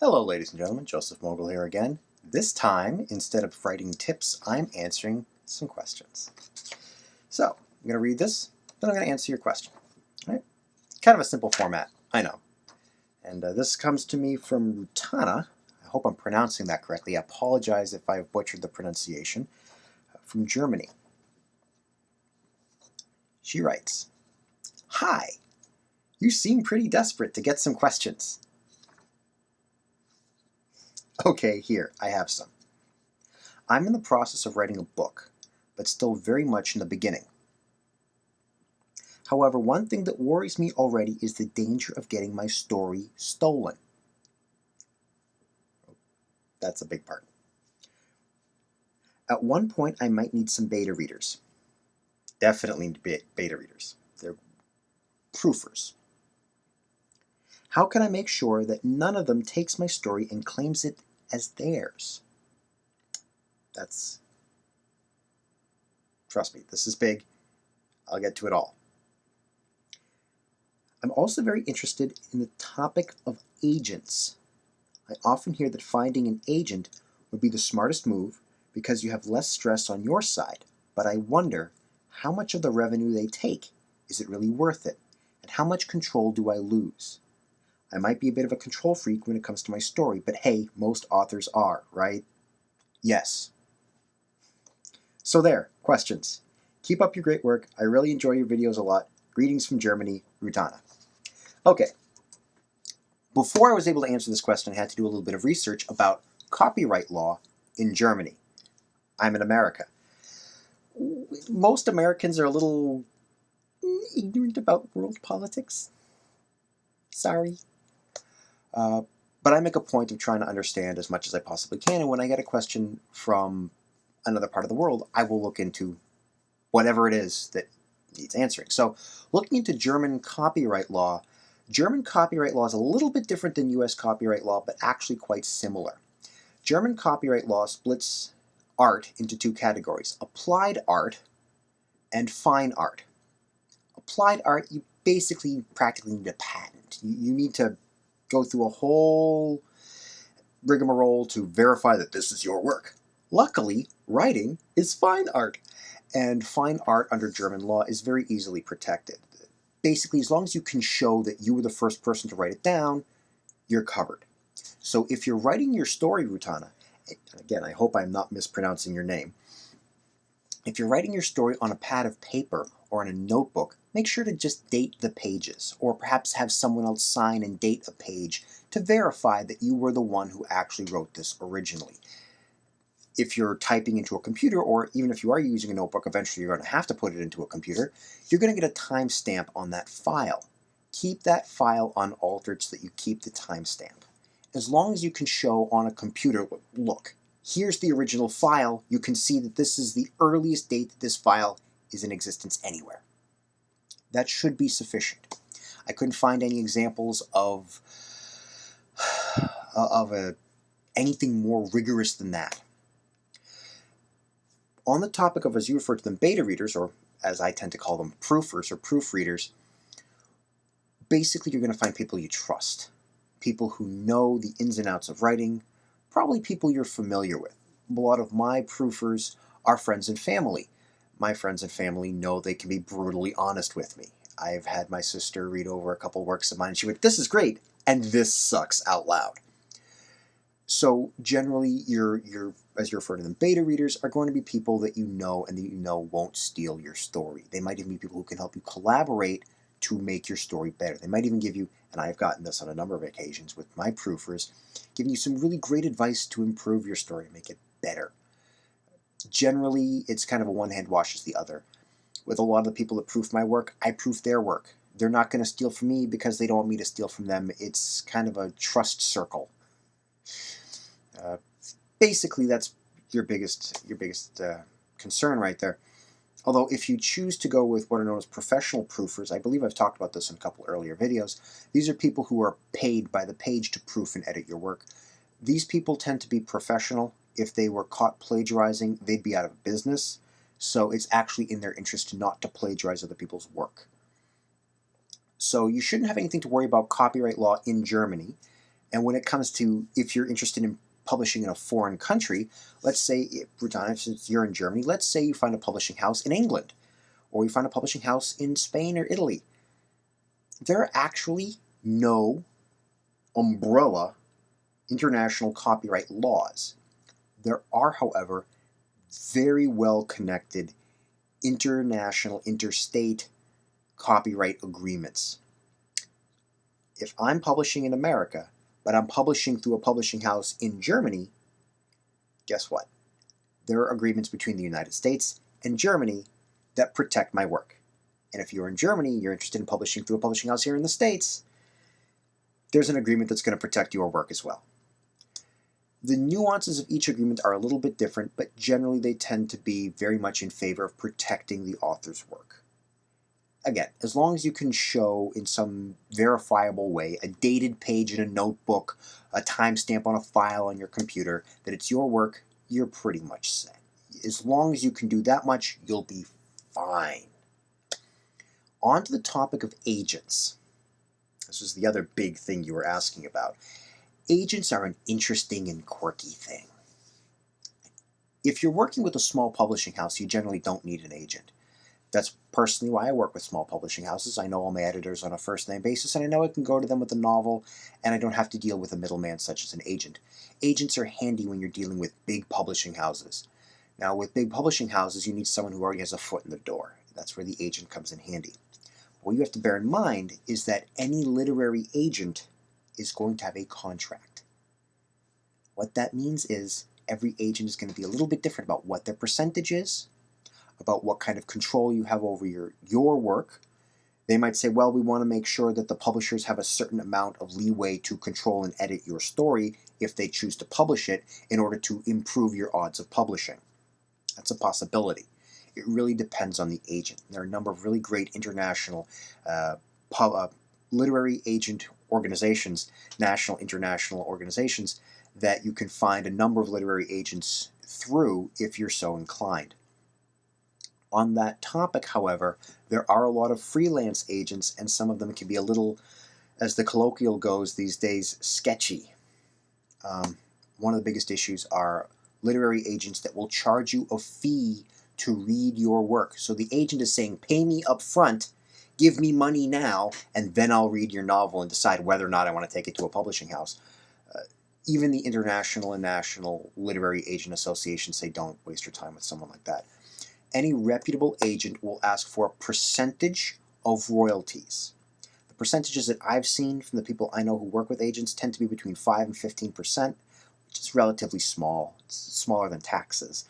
Hello, ladies and gentlemen. Joseph Mogul here again. This time, instead of writing tips, I'm answering some questions. So, I'm going to read this, then I'm going to answer your question. All right? Kind of a simple format, I know. And this comes to me from Rutana. I hope I'm pronouncing that correctly. I apologize if I've butchered the pronunciation. From Germany. She writes, "Hi, you seem pretty desperate to get some questions." Okay, here, I have some. I'm in the process of writing a book, but still very much in the beginning. However, one thing that worries me already is the danger of getting my story stolen. That's a big part. At one point, I might need some beta readers. Definitely need beta readers. They're proofers. How can I make sure that none of them takes my story and claims it as theirs? Trust me, this is big. I'll get to it all. I'm also very interested in the topic of agents. I often hear that finding an agent would be the smartest move because you have less stress on your side, but I wonder how much of the revenue they take. Is it really worth it? And how much control do I lose? I might be a bit of a control freak when it comes to my story, but hey, most authors are, right? Yes. So there, questions. Keep up your great work. I really enjoy your videos a lot. Greetings from Germany, Rutana. Okay. Before I was able to answer this question, I had to do a little bit of research about copyright law in Germany. I'm in America. Most Americans are a little ignorant about world politics. Sorry. But I make a point of trying to understand as much as I possibly can, and when I get a question from another part of the world, I will look into whatever it is that needs answering. So, looking into German copyright law is a little bit different than US copyright law, but actually quite similar. German copyright law splits art into two categories: applied art and fine art. Applied art, you basically practically need a patent. You need to go through a whole rigmarole to verify that this is your work. Luckily, writing is fine art, and fine art under German law is very easily protected. Basically, as long as you can show that you were the first person to write it down, you're covered. So if you're writing your story, Rutana, again, I hope I'm not mispronouncing your name, if you're writing your story on a pad of paper or in a notebook, make sure to just date the pages, or perhaps have someone else sign and date a page to verify that you were the one who actually wrote this originally. If you're typing into a computer, or even if you are using a notebook, eventually you're going to have to put it into a computer, you're going to get a timestamp on that file. Keep that file unaltered so that you keep the timestamp. As long as you can show on a computer, look, here's the original file, you can see that this is the earliest date that this file is in existence anywhere. That should be sufficient. I couldn't find any examples of anything more rigorous than that. On the topic of, as you refer to them, beta readers, or as I tend to call them, proofers or proofreaders, basically you're going to find people you trust. People who know the ins and outs of writing, probably people you're familiar with. A lot of my proofers are friends and family. My friends and family know they can be brutally honest with me. I've had my sister read over a couple works of mine, and she went, "This is great, and this sucks," out loud. So generally, as you refer to them, beta readers are going to be people that you know and that you know won't steal your story. They might even be people who can help you collaborate to make your story better. They might even give you, and I've gotten this on a number of occasions with my proofers, giving you some really great advice to improve your story, make it better. Generally, it's kind of a one-hand washes the other. With a lot of the people that proof my work, I proof their work. They're not going to steal from me because they don't want me to steal from them. It's kind of a trust circle. Basically, that's your biggest concern right there. Although if you choose to go with what are known as professional proofers, I believe I've talked about this in a couple earlier videos, these are people who are paid by the page to proof and edit your work. These people tend to be professional. If they were caught plagiarizing, they'd be out of business. So it's actually in their interest not to plagiarize other people's work. So you shouldn't have anything to worry about copyright law in Germany. And when it comes to if you're interested in publishing in a foreign country, let's say, since you're in Germany, let's say you find a publishing house in England, or you find a publishing house in Spain or Italy. There are actually no umbrella international copyright laws. There are, however, very well connected international, interstate copyright agreements. If I'm publishing in America, but I'm publishing through a publishing house in Germany, guess what? There are agreements between the United States and Germany that protect my work. And if you're in Germany, you're interested in publishing through a publishing house here in the States, there's an agreement that's going to protect your work as well. The nuances of each agreement are a little bit different, but generally they tend to be very much in favor of protecting the author's work. Again, as long as you can show in some verifiable way, a dated page in a notebook, a timestamp on a file on your computer, that it's your work, you're pretty much set. As long as you can do that much, you'll be fine. On to the topic of agents. This is the other big thing you were asking about. Agents are an interesting and quirky thing. If you're working with a small publishing house, you generally don't need an agent. That's personally why I work with small publishing houses. I know all my editors on a first-name basis, and I know I can go to them with a novel, and I don't have to deal with a middleman such as an agent. Agents are handy when you're dealing with big publishing houses. Now, with big publishing houses, you need someone who already has a foot in the door. That's where the agent comes in handy. What you have to bear in mind is that any literary agent is going to have a contract. What that means is every agent is going to be a little bit different about what their percentage is, about what kind of control you have over your work. They might say, well, we want to make sure that the publishers have a certain amount of leeway to control and edit your story if they choose to publish it in order to improve your odds of publishing. That's a possibility. It really depends on the agent. There are a number of really great international literary agent organizations, national, international organizations, that you can find a number of literary agents through if you're so inclined. On that topic, however, there are a lot of freelance agents, and some of them can be a little, as the colloquial goes these days, sketchy. One of the biggest issues are literary agents that will charge you a fee to read your work. So the agent is saying, pay me up front, give me money now, and then I'll read your novel and decide whether or not I want to take it to a publishing house. Even the international and national literary agent associations say don't waste your time with someone like that. Any reputable agent will ask for a percentage of royalties. The percentages that I've seen from the people I know who work with agents tend to be between 5 and 15%, which is relatively small. It's smaller than taxes.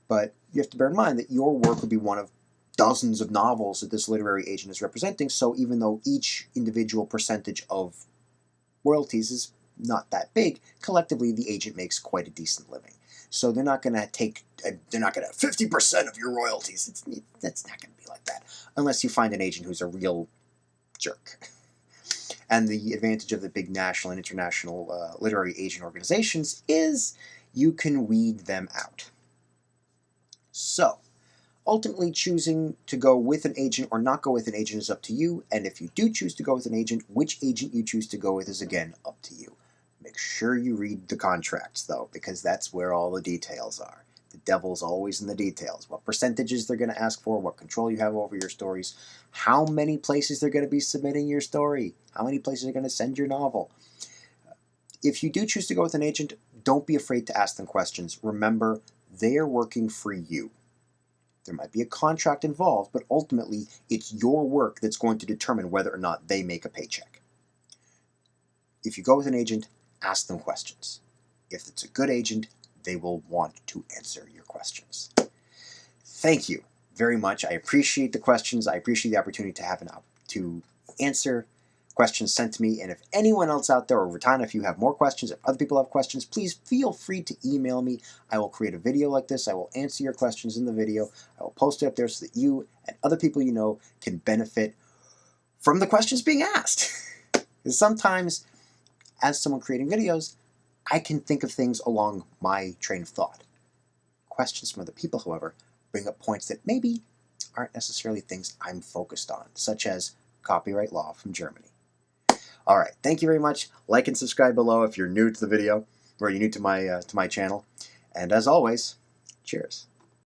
But you have to bear in mind that your work would be one of dozens of novels that this literary agent is representing, so even though each individual percentage of royalties is not that big, collectively the agent makes quite a decent living. So they're not going to take, they're not going to 50% of your royalties. That's not going to be like that, unless you find an agent who's a real jerk. And the advantage of the big national and international literary agent organizations is you can weed them out. So, ultimately choosing to go with an agent or not go with an agent is up to you, and if you do choose to go with an agent, which agent you choose to go with is again up to you. Make sure you read the contracts, though, because that's where all the details are. The devil's always in the details. What percentages they're going to ask for, what control you have over your stories, how many places they're going to be submitting your story, how many places they're going to send your novel. If you do choose to go with an agent, don't be afraid to ask them questions. Remember, they are working for you. There might be a contract involved, but ultimately, it's your work that's going to determine whether or not they make a paycheck. If you go with an agent, ask them questions. If it's a good agent, they will want to answer your questions. Thank you very much. I appreciate the questions. I appreciate the opportunity to have to answer questions sent to me. And if anyone else out there, or Ratana, if you have more questions, if other people have questions, please feel free to email me. I will create a video like this. I will answer your questions in the video. I will post it up there so that you and other people you know can benefit from the questions being asked. Because sometimes, as someone creating videos, I can think of things along my train of thought. Questions from other people, however, bring up points that maybe aren't necessarily things I'm focused on, such as copyright law from Germany. All right, thank you very much. Like and subscribe below if you're new to the video, or you're new to my channel. And as always, cheers.